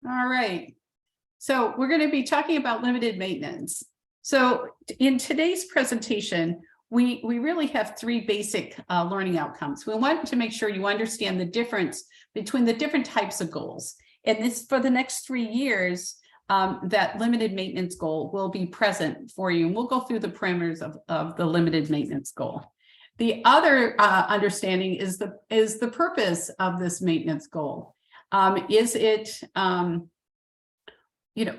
All right. So we're going to be talking about limited maintenance. So in today's presentation, we really have three basic learning outcomes. We want to make sure you understand the difference between the different types of goals. And this, for the next 3 years, that limited maintenance goal will be present for you. And we'll go through the parameters of the limited maintenance goal. The other understanding is the purpose of this maintenance goal. Is it,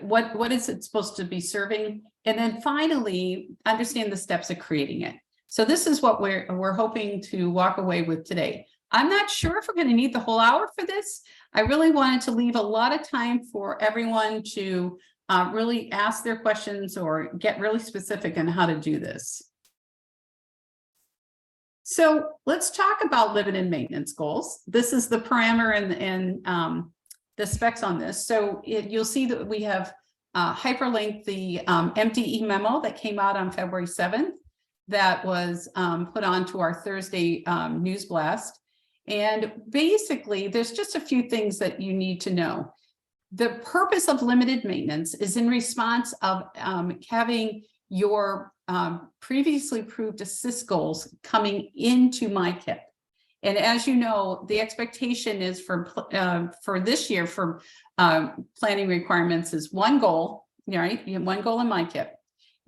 what is it supposed to be serving? And then finally, understand the steps of creating it. So this is what we're hoping to walk away with today. I'm not sure if we're going to need the whole hour for this. I really wanted to leave a lot of time for everyone to really ask their questions or get really specific on how to do this. So let's talk about limited maintenance goals. This is the parameter and the specs on this. So you'll see that we have hyperlinked the MDE memo that came out on February 7th that was put onto our Thursday news blast. And basically, there's just a few things that you need to know. The purpose of limited maintenance is in response of having your previously approved assist goals coming into MICIP. And as you know, the expectation is for this year for planning requirements is one goal, right? You have one goal in MICIP.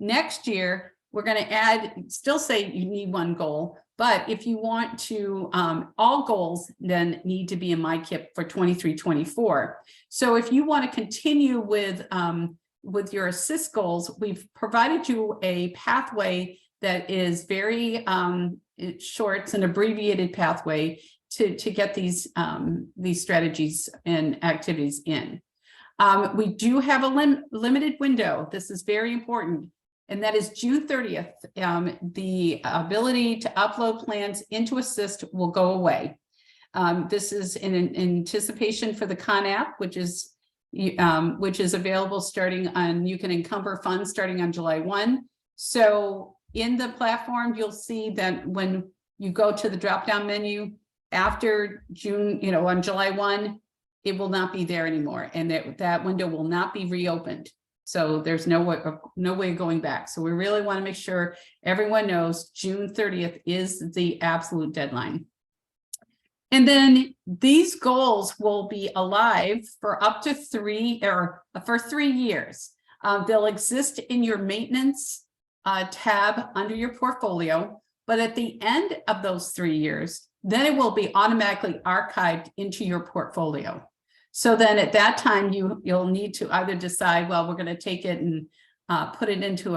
Next year, we're going to add, still say you need one goal, but if you want to, all goals then need to be in MICIP for 23-24. So if you want to continue with your assist goals, we've provided you a pathway that is very short. It's an abbreviated pathway to get these strategies and activities in. We do have a limited window. This is very important. And that is June 30th. The ability to upload plans into Assist will go away. This is in anticipation for the Con app, which is available starting on, you can encumber funds starting on July 1. So in the platform, you'll see that when you go to the drop-down menu after June, on July 1, it will not be there anymore. And that window will not be reopened. So there's no way of going back. So we really want to make sure everyone knows June 30th is the absolute deadline. And then these goals will be alive for up to 3 years. They'll exist in your maintenance tab under your portfolio, but at the end of those 3 years, then it will be automatically archived into your portfolio. So then at that time, you'll need to either decide, well, we're going to take it and put it into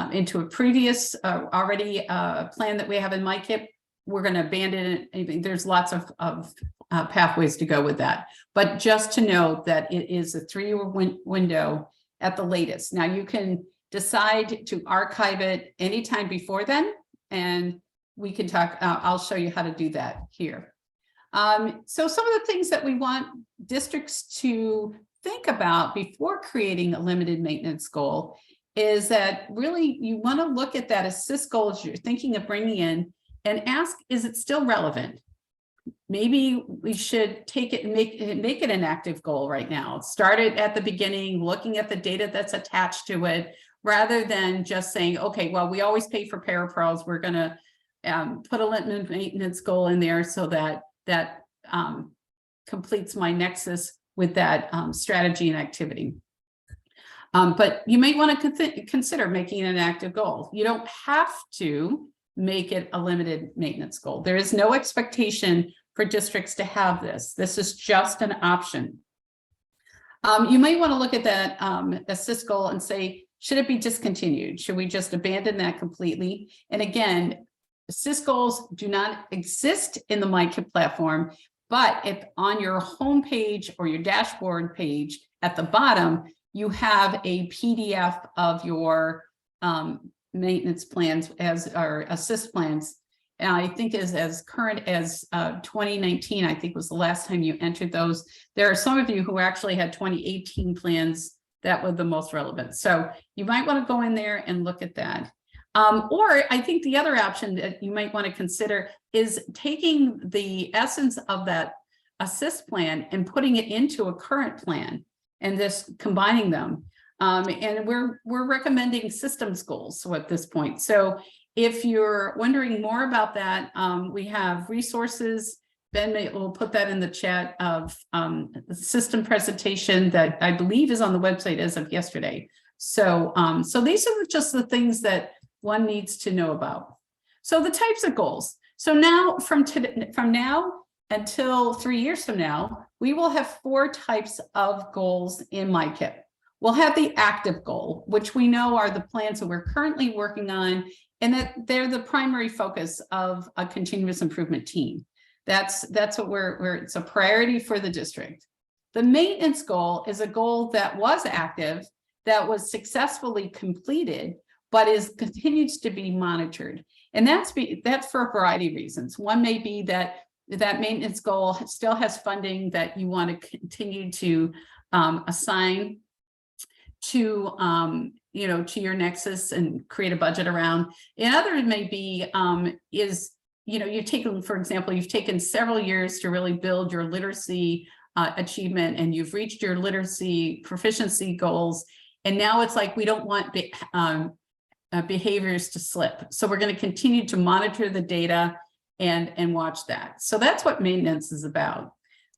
into a previous already plan that we have in MICIP. We're going to abandon it. There's lots of pathways to go with that. But just to know that it is a 3-year window at the latest. Now you can decide to archive it anytime before then, and we can talk. I'll show you how to do that here. So some of the things that we want districts to think about before creating a limited maintenance goal is that really you want to look at that assist goals you're thinking of bringing in and ask, is it still relevant? Maybe we should take it and make it an active goal right now. Start it at the beginning, looking at the data that's attached to it, rather than just saying, okay, well, we always pay for parapros. We're going to put a limited maintenance goal in there so that completes my nexus with that strategy and activity. But you may want to consider making it an active goal. You don't have to make it a limited maintenance goal. There is no expectation for districts to have this. This is just an option. You may want to look at that assist goal and say, should it be discontinued? Should we just abandon that completely? And again, assist goals do not exist in the MICIP platform, but if on your home page or your dashboard page at the bottom, you have a PDF of your maintenance plans or assist plans. And I think is as current as 2019, I think was the last time you entered those. There are some of you who actually had 2018 plans that were the most relevant. So you might want to go in there and look at that. Or I think the other option that you might want to consider is taking the essence of that assist plan and putting it into a current plan and just combining them. And we're recommending systems goals at this point. So if you're wondering more about that, we have resources. Ben will put that in the chat of the system presentation that I believe is on the website as of yesterday. So, so these are just the things that one needs to know about. So the types of goals. So now from now until 3 years from now, we will have 4 types of goals in MICIP. We'll have the active goal, which we know are the plans that we're currently working on, and that they're the primary focus of a continuous improvement team. That's what it's a priority for the district. The maintenance goal is a goal that was active, that was successfully completed, but continues to be monitored. And that's for a variety of reasons. One may be that maintenance goal still has funding that you want to continue to assign to to your nexus and create a budget around. And other may be you've taken, for example, you've taken several years to really build your literacy achievement, and you've reached your literacy proficiency goals, and now it's like we don't want behaviors to slip. So we're going to continue to monitor the data and watch that. So that's what maintenance is about.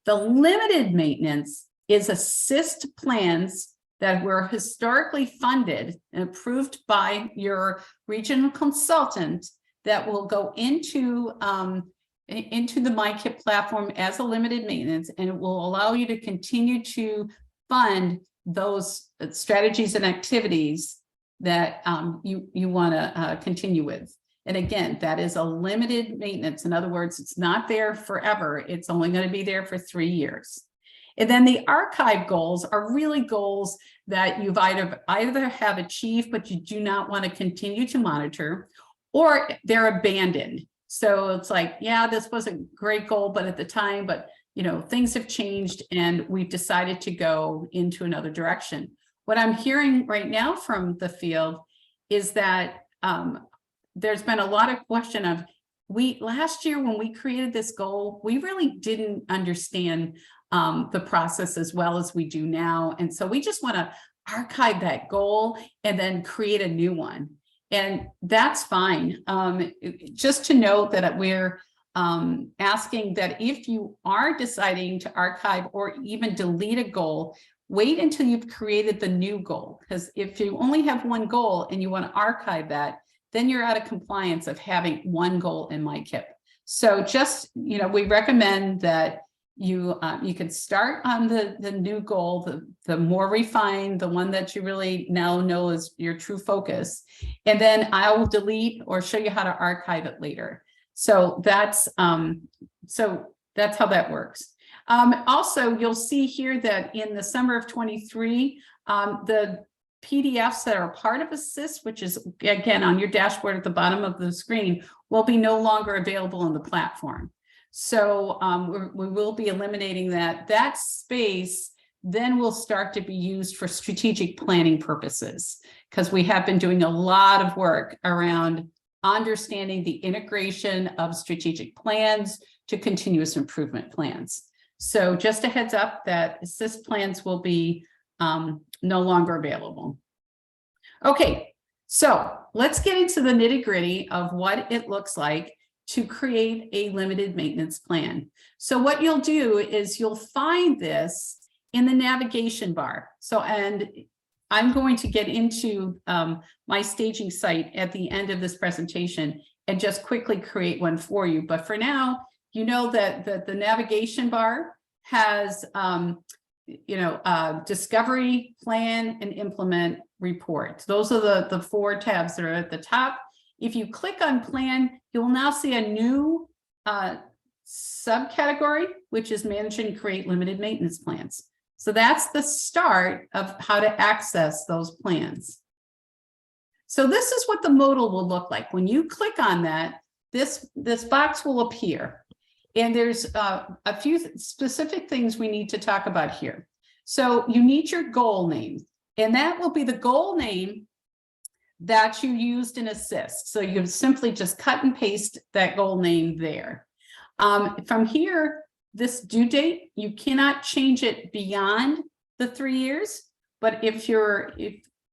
The limited maintenance is assist plans that were historically funded and approved by your regional consultant that will go into the MICIP platform as a limited maintenance, and it will allow you to continue to fund those strategies and activities that you want to continue with. And again, that is a limited maintenance. In other words, it's not there forever. It's only going to be there for 3 years. And then the archive goals are really goals that you've either have achieved, but you do not want to continue to monitor, or they're abandoned. So it's like, yeah, this was a great goal, but at the time, things have changed and we've decided to go into another direction. What I'm hearing right now from the field is that there's been a lot of question of, last year when we created this goal, we really didn't understand the process as well as we do now. And so we just want to archive that goal and then create a new one. And that's fine. Just to note that we're asking that if you are deciding to archive or even delete a goal, wait until you've created the new goal. Because if you only have one goal and you want to archive that, then you're out of compliance of having one goal in MICIP. So just, we recommend that you can start on the new goal, the more refined, the one that you really now know is your true focus, and then I will delete or show you how to archive it later. So that's how that works. Also, you'll see here that in the summer of 23, the PDFs that are part of Assist, which is again on your dashboard at the bottom of the screen, will be no longer available on the platform. So we will be eliminating that space. Then will start to be used for strategic planning purposes, because we have been doing a lot of work around understanding the integration of strategic plans to continuous improvement plans. So just a heads up that Assist plans will be no longer available. Okay, so let's get into the nitty-gritty of what it looks like to create a limited maintenance plan. So what you'll do is you'll find this in the navigation bar. So, and I'm going to get into my staging site at the end of this presentation and just quickly create one for you. But for now, you know that the navigation bar has discovery, plan, and implement report. Those are the 4 tabs that are at the top. If you click on plan, you will now see a new subcategory, which is manage and create limited maintenance plans. So that's the start of how to access those plans. So this is what the modal will look like. When you click on that, this box will appear. And there's a few specific things we need to talk about here. So you need your goal name, and that will be the goal name that you used in Assist. So you simply just cut and paste that goal name there. From here, this due date. You cannot change it beyond the 3 years. But if you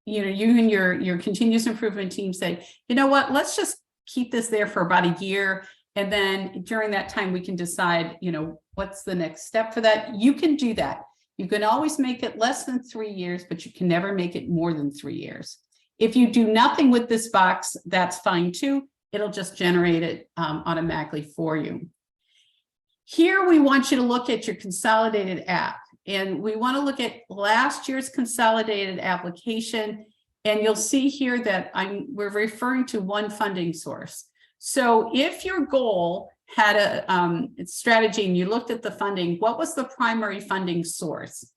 and your continuous improvement team say, you know what, let's just keep this there for about a year. And then during that time, we can decide, what's the next step for that. You can do that. You can always make it less than 3 years, but you can never make it more than 3 years. If you do nothing with this box, that's fine too. It'll just generate it automatically for you. Here, we want you to look at your consolidated app. And we want to look at last year's consolidated application. And you'll see here that we're referring to one funding source. So if your goal had a strategy and you looked at the funding, what was the primary funding source?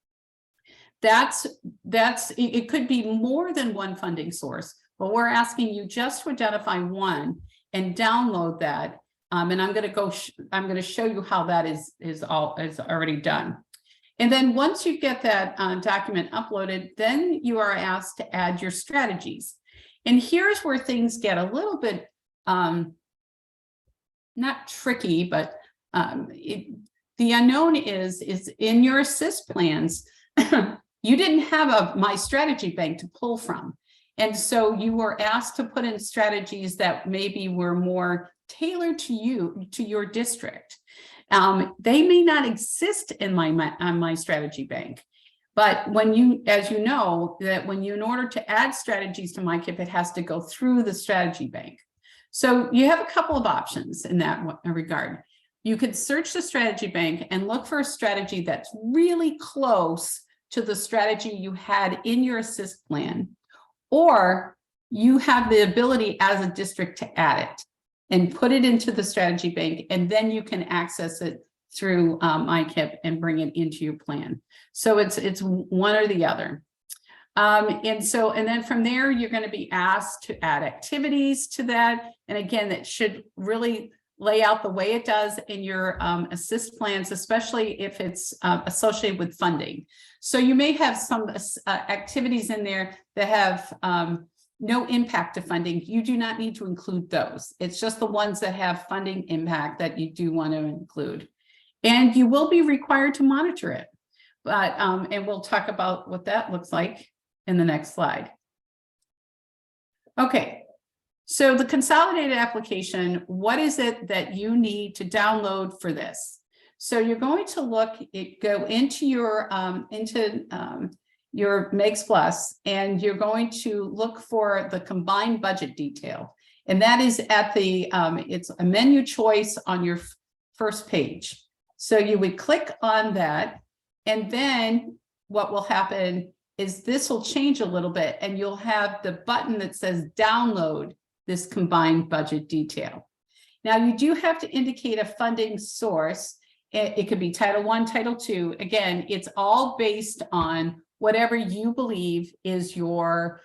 It could be more than one funding source, but we're asking you just to identify one and download that. And I'm going to show you how that is already done. And then once you get that document uploaded, then you are asked to add your strategies. And here's where things get a little bit not tricky, but the unknown is in your assist plans, you didn't have a MiStrategyBank to pull from. And so you were asked to put in strategies that maybe were more tailored to you, to your district. They may not exist in MiStrategyBank, but as you know, that in order to add strategies to MICIP, it has to go through the strategy bank. So you have a couple of options in that regard. You could search the strategy bank and look for a strategy that's really close to the strategy you had in your assist plan, or you have the ability as a district to add it and put it into the strategy bank, and then you can access it through MICIP and bring it into your plan. So it's one or the other. And then from there, you're going to be asked to add activities to that. And again, that should really lay out the way it does in your assist plans, especially if it's associated with funding. So you may have some activities in there that have no impact to funding. You do not need to include those. It's just the ones that have funding impact that you do want to include. And you will be required to monitor it. But and we'll talk about what that looks like in the next slide. Okay, so the consolidated application, what is it that you need to download for this? So you're going to go into your Makes Plus, and you're going to look for the combined budget detail. And that is at the, it's a menu choice on your first page. So you would click on that, and then what will happen is this will change a little bit, and you'll have the button that says download this combined budget detail. Now you do have to indicate a funding source. It could be Title I, Title II. Again, it's all based on whatever you believe is your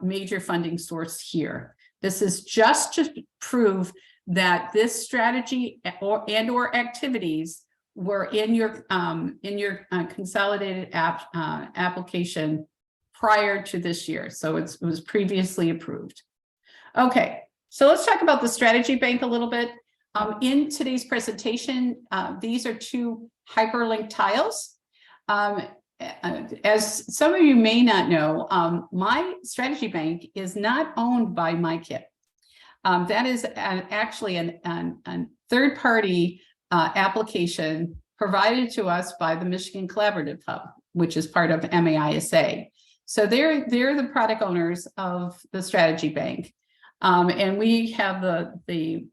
major funding source here. This is just to prove that this strategy or activities were in your consolidated application prior to this year. So it was previously approved. Okay, so let's talk about the strategy bank a little bit. In today's presentation, these are two hyperlink tiles. As some of you may not know, MiStrategyBank is not owned by MICIP. That is actually a third-party application provided to us by the Michigan Collaborative Hub, which is part of MICIP. So they're the product owners of the Strategy Bank, and we have the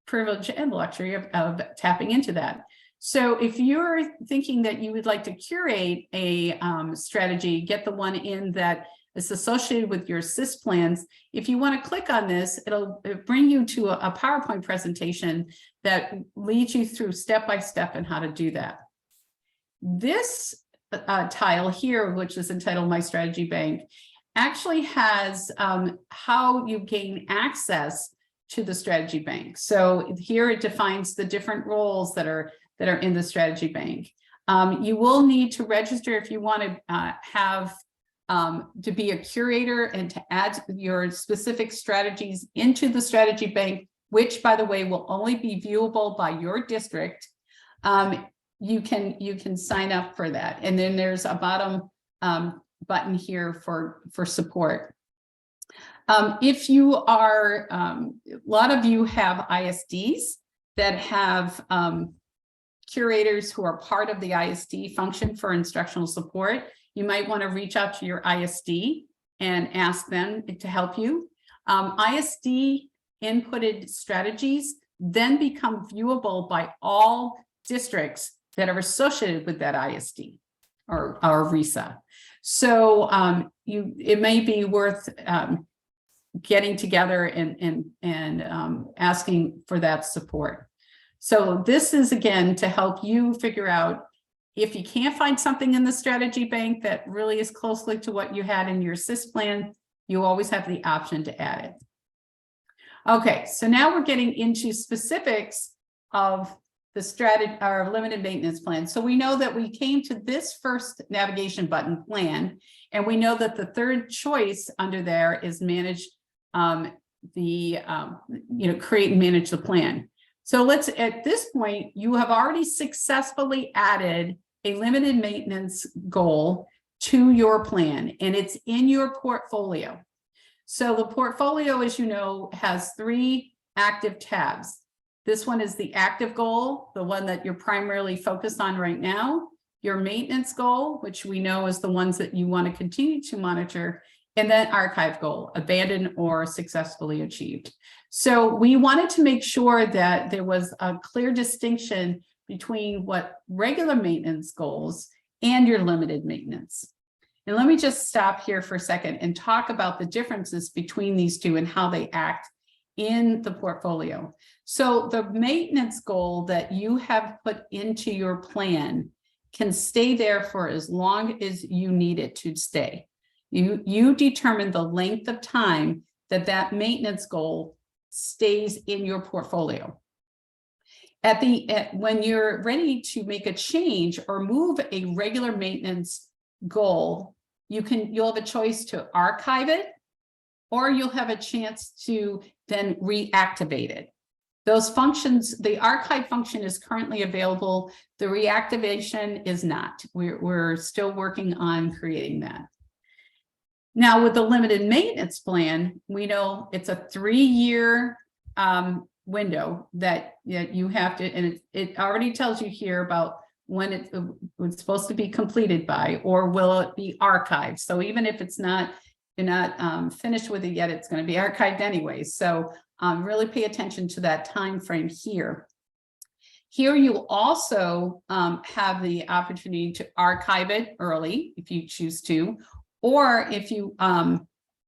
privilege and luxury of tapping into that. So if you're thinking that you would like to curate a strategy, get the one in that is associated with your assist plans, if you want to click on this, it'll bring you to a PowerPoint presentation that leads you through step-by-step and how to do that. This tile here, which is entitled MiStrategyBank, actually has how you gain access to the strategy bank. So here it defines the different roles that are in the strategy bank. You will need to register if you want to have to be a curator and to add your specific strategies into the strategy bank, which, by the way, will only be viewable by your district. you can sign up for that. And then there's a bottom button here for support. If you are, a lot of you have ISDs that have curators who are part of the ISD function for instructional support. You might want to reach out to your ISD and ask them to help you. ISD inputted strategies then become viewable by all districts that are associated with that ISD or RISA. So it may be worth getting together and asking for that support. So this is, again, to help you figure out if you can't find something in the strategy bank that really is closely to what you had in your SIS plan, you always have the option to add it. Okay, so now we're getting into specifics of the strategy, our limited maintenance plan. So we know that we came to this first navigation button, plan, and we know that the third choice under there is manage create and manage the plan. So let's, at this point, you have already successfully added a limited maintenance goal to your plan, and it's in your portfolio. So the portfolio, as you know, has 3 active tabs. This one is the active goal, the one that you're primarily focused on right now, your maintenance goal, which we know is the ones that you want to continue to monitor, and then archive goal, abandoned or successfully achieved. So we wanted to make sure that there was a clear distinction between what regular maintenance goals and your limited maintenance. And let me just stop here for a second and talk about the differences between these two and how they act in the portfolio. So the maintenance goal that you have put into your plan can stay there for as long as you need it to stay. You determine the length of time that maintenance goal stays in your portfolio. When you're ready to make a change or move a regular maintenance goal, you'll have a choice to archive it, or you'll have a chance to then reactivate it. Those functions, the archive function is currently available. The reactivation is not. We're still working on creating that. Now, with the limited maintenance plan, we know it's a 3-year window that you have to, and it already tells you here about when it's supposed to be completed by, or will it be archived. So even if you're not finished with it yet, it's going to be archived anyway. So really pay attention to that time frame here. Here you also have the opportunity to archive it early if you choose to, or if you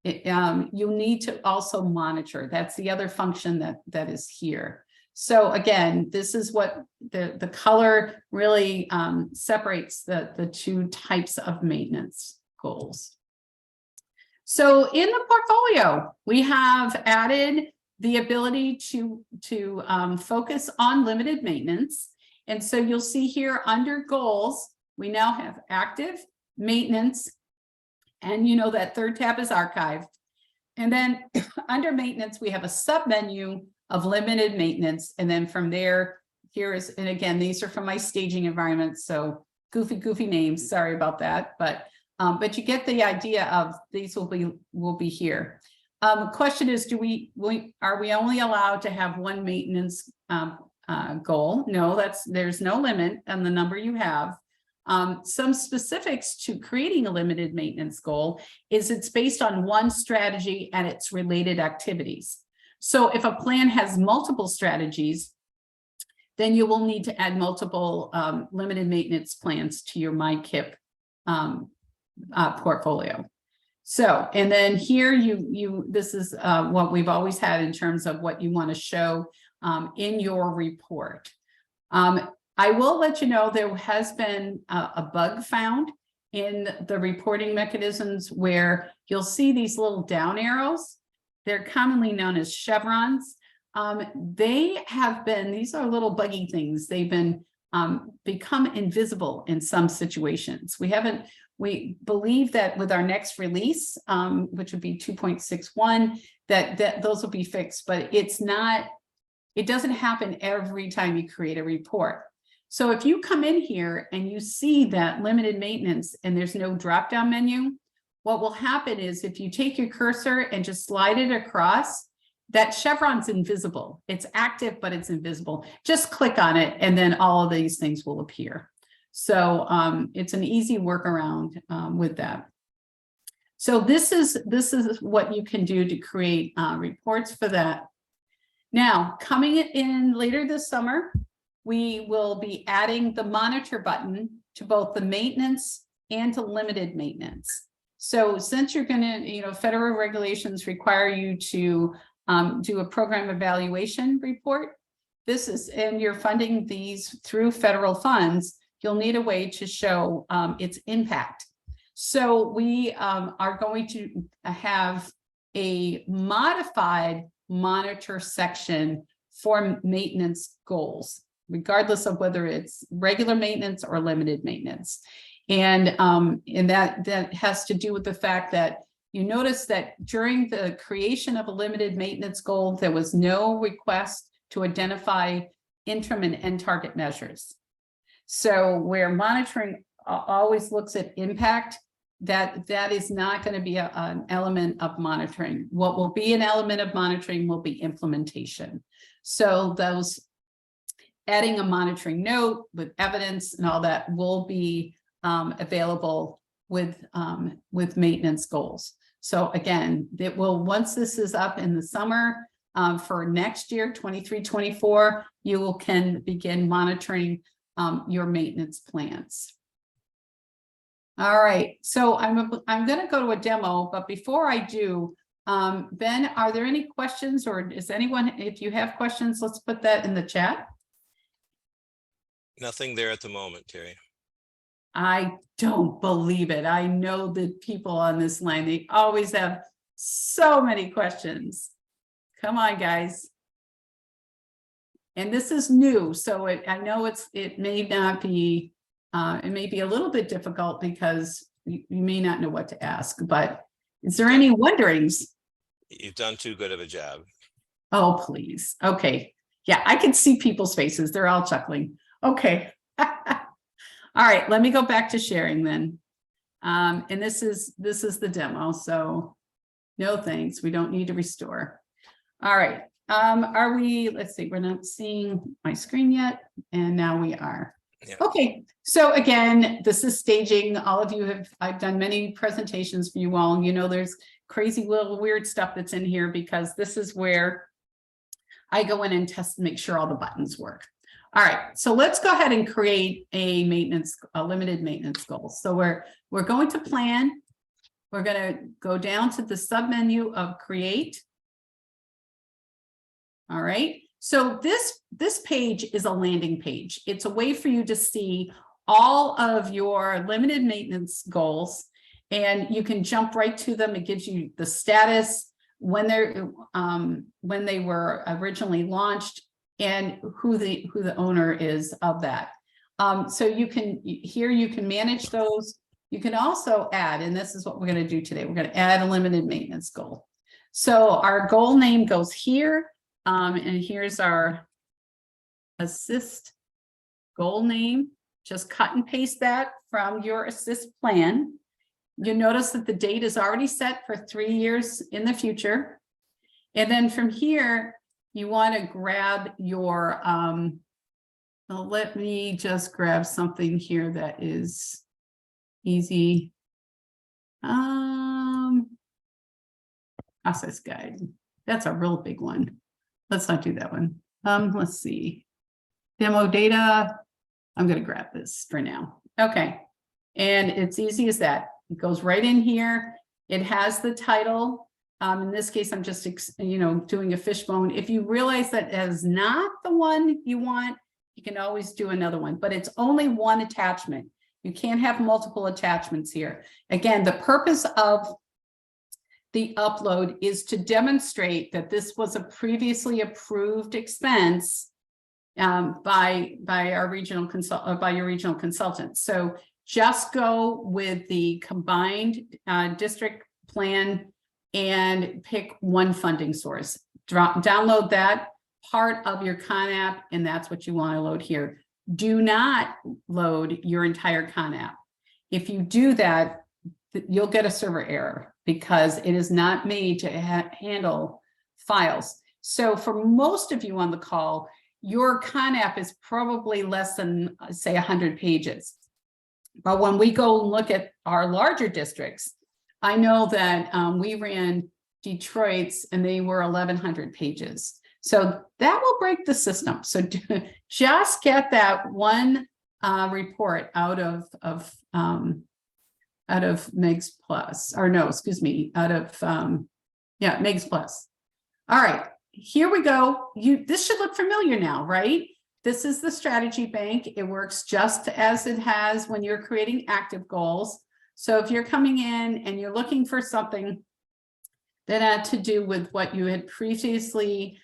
you need to also monitor. That's the other function that is here. So again, this is what the color really separates the 2 types of maintenance goals. So in the portfolio, we have added the ability to focus on limited maintenance. And so you'll see here under goals, we now have active, maintenance, and you know that third tab is archived. And then under maintenance, we have a submenu of limited maintenance. And then from there, and again, these are from my staging environment. So goofy names, sorry about that. But you get the idea of these will be here. The question is, are we only allowed to have 1 maintenance goal? No, there's no limit on the number you have. Some specifics to creating a limited maintenance goal is it's based on 1 strategy and its related activities. So if a plan has multiple strategies, then you will need to add multiple limited maintenance plans to your MICIP portfolio. So, and then here this is what we've always had in terms of what you want to show in your report. I will let you know there has been a bug found in the reporting mechanisms where you'll see these little down arrows. They're commonly known as chevrons. These are little buggy things. They've been become invisible in some situations. We believe that with our next release, which would be 2.61, that those will be fixed, but it doesn't happen every time you create a report. So if you come in here and you see that limited maintenance and there's no drop-down menu, what will happen is if you take your cursor and just slide it across, that chevron's invisible. It's active, but it's invisible. Just click on it and then all of these things will appear. So it's an easy workaround with that. So this is what you can do to create reports for that. Now, coming in later this summer, we will be adding the monitor button to both the maintenance and to limited maintenance. So since you're going to, federal regulations require you to do a program evaluation report, and you're funding these through federal funds, you'll need a way to show its impact. So we are going to have a modified monitor section for maintenance goals, regardless of whether it's regular maintenance or limited maintenance. And that has to do with the fact that you notice that during the creation of a limited maintenance goal, there was no request to identify interim and end target measures. So where monitoring always looks at impact, that is not going to be an element of monitoring. What will be an element of monitoring will be implementation. So those adding a monitoring note with evidence and all that will be available with maintenance goals. So again, it will, once this is up in the summer for next year, 23-24, you can begin monitoring your maintenance plans. All right, so I'm going to go to a demo, but before I do, Ben, are there any questions, or is anyone, if you have questions, let's put that in the chat. Nothing there at the moment, Terry. I don't believe it. I know that people on this line, they always have so many questions. Come on, guys. And this is new, so I know it may not be, it may be a little bit difficult because you may not know what to ask, but is there any wonderings? You've done too good of a job. Oh, please. Okay. Yeah, I can see people's faces. They're all chuckling. Okay. All right, let me go back to sharing then. And this is the demo, so no thanks, we don't need to restore. All right, are we, let's see, we're not seeing my screen yet, and now we are. Yeah. Okay, so again, this is staging. All of you I've done many presentations for you all. There's crazy little weird stuff that's in here because this is where I go in and test and make sure all the buttons work. All right, so let's go ahead and create a limited maintenance goal. So we're going to plan. We're going to go down to the submenu of create. All right, so this page is a landing page. It's a way for you to see all of your limited maintenance goals, and you can jump right to them. It gives you the status, when they were originally launched, and who the owner is of that. So you can manage those. You can also add, and this is what we're going to do today. We're going to add a limited maintenance goal. So our goal name goes here, and here's our assist goal name. Just cut and paste that from your assist plan. You notice that the date is already set for 3 years in the future. And then from here, you want to grab your, let me just grab something here that is easy. Process guide. That's a real big one. Let's not do that one. Let's see. Demo data. I'm going to grab this for now. Okay. And it's easy as that. It goes right in here. It has the title. In this case, I'm just, doing a fishbone. If you realize that is not the one you want, you can always do another one, but it's only one attachment. You can't have multiple attachments here. Again, the purpose of the upload is to demonstrate that this was a previously approved expense by your regional consultant. So just go with the combined district plan and pick one funding source. Download that part of your Con app, and that's what you want to load here. do not load your entire Con app. If you do that, you'll get a server error because it is not made to handle files. So for most of you on the call, your Con app is probably less than, say, 100 pages. But when we go and look at our larger districts, I know that we ran Detroit's and they were 1,100 pages. So that will break the system. So just get that one report out of Megs Plus, or no, excuse me, out of Megs Plus. All right, here we go. This should look familiar now, right? This is the strategy bank. It works just as it has when you're creating active goals. So if you're coming in and you're looking for something that had to do with what you had previously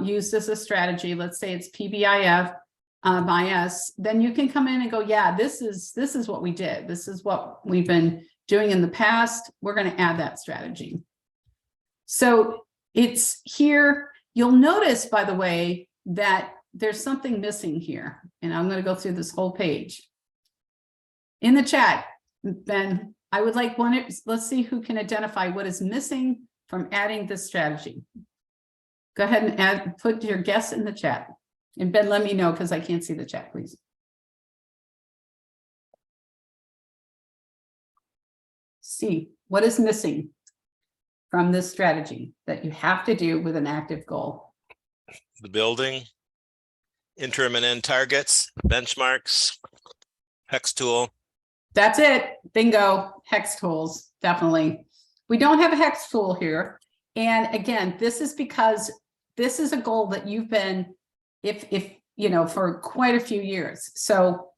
used as a strategy, let's say it's PBIF, MIS, then you can come in and go, yeah, this is what we did. This is what we've been doing in the past. We're going to add that strategy. So it's here. You'll notice, by the way, that there's something missing here. And I'm going to go through this whole page. In the chat, Ben, I would like let's see who can identify what is missing from adding this strategy. Go ahead and put your guess in the chat. And Ben, let me know because I can't see the chat, please. See, what is missing from this strategy that you have to do with an active goal? The building, interim and end targets, benchmarks, hex tool. That's it. Bingo. Hex tools. Definitely. We don't have a hex tool here. And again, this is because this is a goal that you've been, if you know, for quite a few years. So,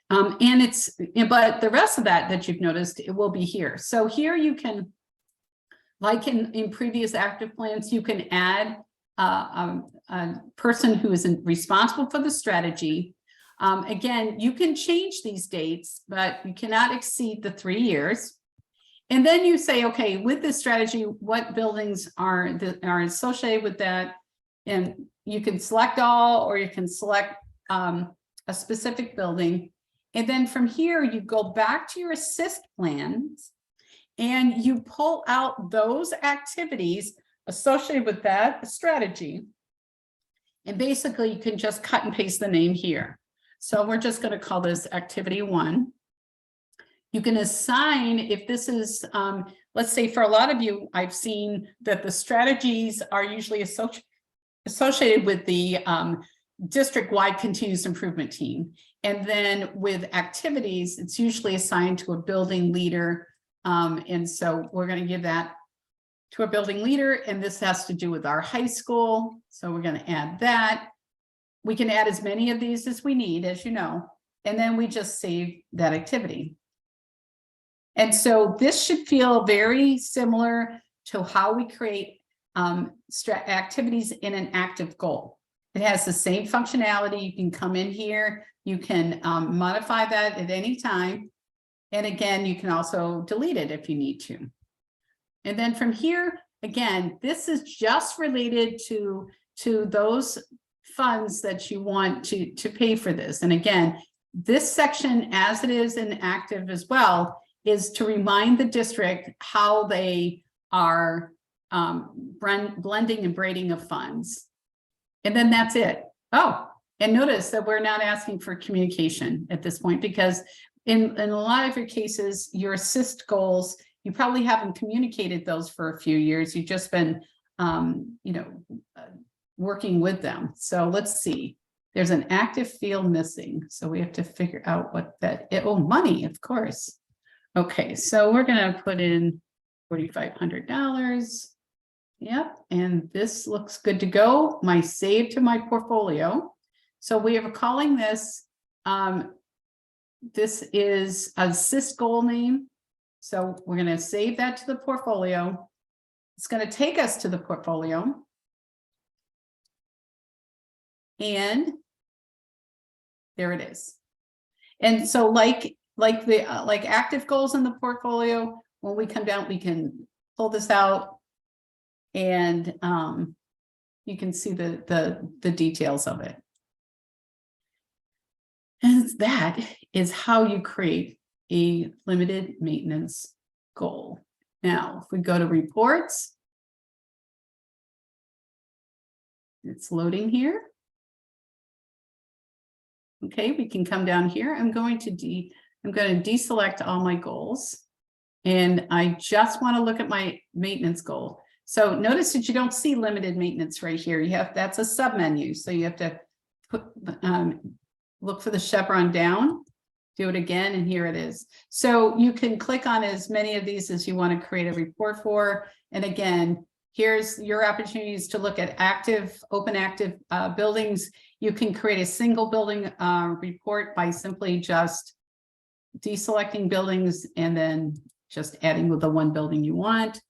but the rest of that you've noticed, it will be here. So here you can, like in previous active plans, you can add a person who is responsible for the strategy. Again, you can change these dates, but you cannot exceed the 3 years. And then you say, okay, with this strategy, what buildings are associated with that? And you can select all, or you can select a specific building. And then from here, you go back to your assist plans and you pull out those activities associated with that strategy. And basically, you can just cut and paste the name here. So we're just going to call this activity 1. You can assign, if this is, let's say for a lot of you, I've seen that the strategies are usually associated with the district-wide continuous improvement team. And then with activities, it's usually assigned to a building leader. And so we're going to give that to a building leader. And this has to do with our high school. So we're going to add that. We can add as many of these as we need, as you know, and then we just save that activity. And so this should feel very similar to how we create activities in an active goal. It has the same functionality. You can come in here, you can modify that at any time. And again, you can also delete it if you need to. And then from here, again, this is just related to those funds that you want to pay for this. And again, this section, as it is in active as well, is to remind the district how they are blending and braiding of funds. And then that's it. Oh, and notice that we're not asking for communication at this point, because in a lot of your cases, your assist goals, you probably haven't communicated those for a few years. You've just been, working with them. So let's see. There's an active field missing. So we have to figure out what that, money, of course. Okay, so we're going to put in $4,500. Yep, and this looks good to go. My save to my portfolio. So we are calling this, this is a assist goal name. So we're going to save that to the portfolio. It's going to take us to the portfolio. And there it is. And so like active goals in the portfolio, when we come down, we can pull this out and you can see the details of it. And that is how you create a limited maintenance goal. Now, if we go to reports, it's loading here. Okay, we can come down here. I'm going to deselect all my goals. And I just want to look at my maintenance goal. So notice that you don't see limited maintenance right here. That's a submenu. So you have to look for the chevron down, do it again, and here it is. So you can click on as many of these as you want to create a report for. And again, here's your opportunities to look at open active buildings. You can create a single building report by simply just deselecting buildings and then just adding with the one building you want,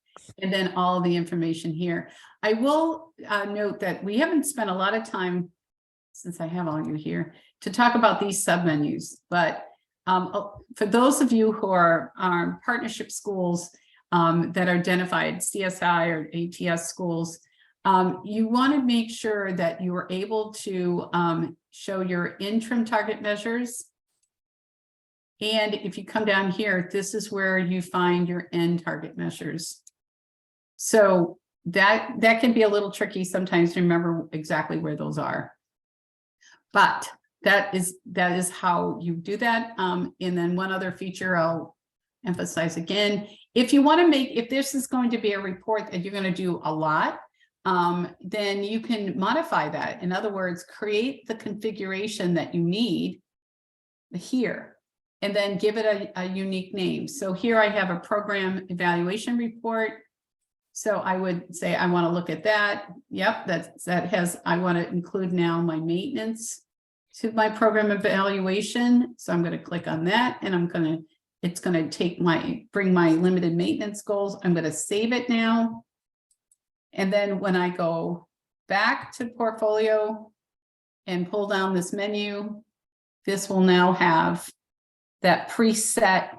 and then all of the information here. I will note that we haven't spent a lot of time, since I have all you here, to talk about these submenus. But for those of you who are partnership schools that are identified, CSI or ATS schools, you want to make sure that you are able to show your interim target measures. And if you come down here, this is where you find your end target measures. So that can be a little tricky sometimes to remember exactly where those are. But that is how you do that. And then one other feature I'll emphasize again, if you want to if this is going to be a report that you're going to do a lot, then you can modify that. In other words, create the configuration that you need here, and then give it a unique name. So here I have a program evaluation report. So I would say, I want to look at that. Yep, I want to include now my maintenance to my program evaluation. So I'm going to click on that, and it's going to bring my limited maintenance goals. I'm going to save it now. And then when I go back to portfolio and pull down this menu, this will now have that preset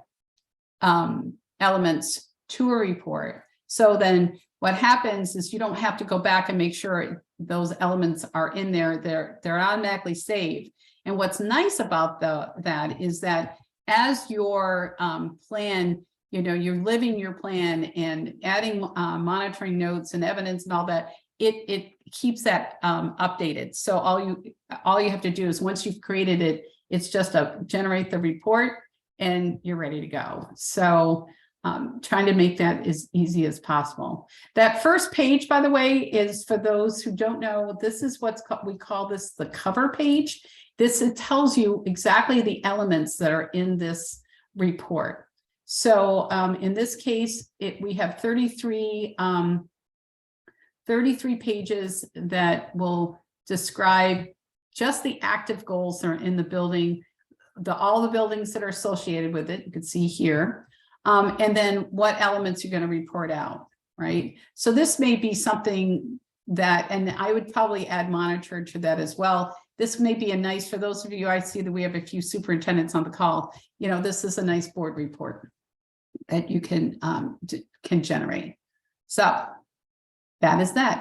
elements to a report. So then what happens is you don't have to go back and make sure those elements are in there. They're automatically saved. And what's nice about that is that as your plan, you're living your plan and adding monitoring notes and evidence and all that, it keeps that updated. So all you have to do is, once you've created it, it's just generate the report and you're ready to go. So trying to make that as easy as possible. That first page, by the way, is, for those who don't know, this is we call this the cover page. It tells you exactly the elements that are in this report. So in this case, we have 33 pages that will describe just the active goals that are in the building, all the buildings that are associated with it, you can see here, and then what elements you're going to report out, right? So this may be something that, and I would probably add monitor to that as well. This may be for those of you, I see that we have a few superintendents on the call, this is a nice board report that you can generate. So that is that.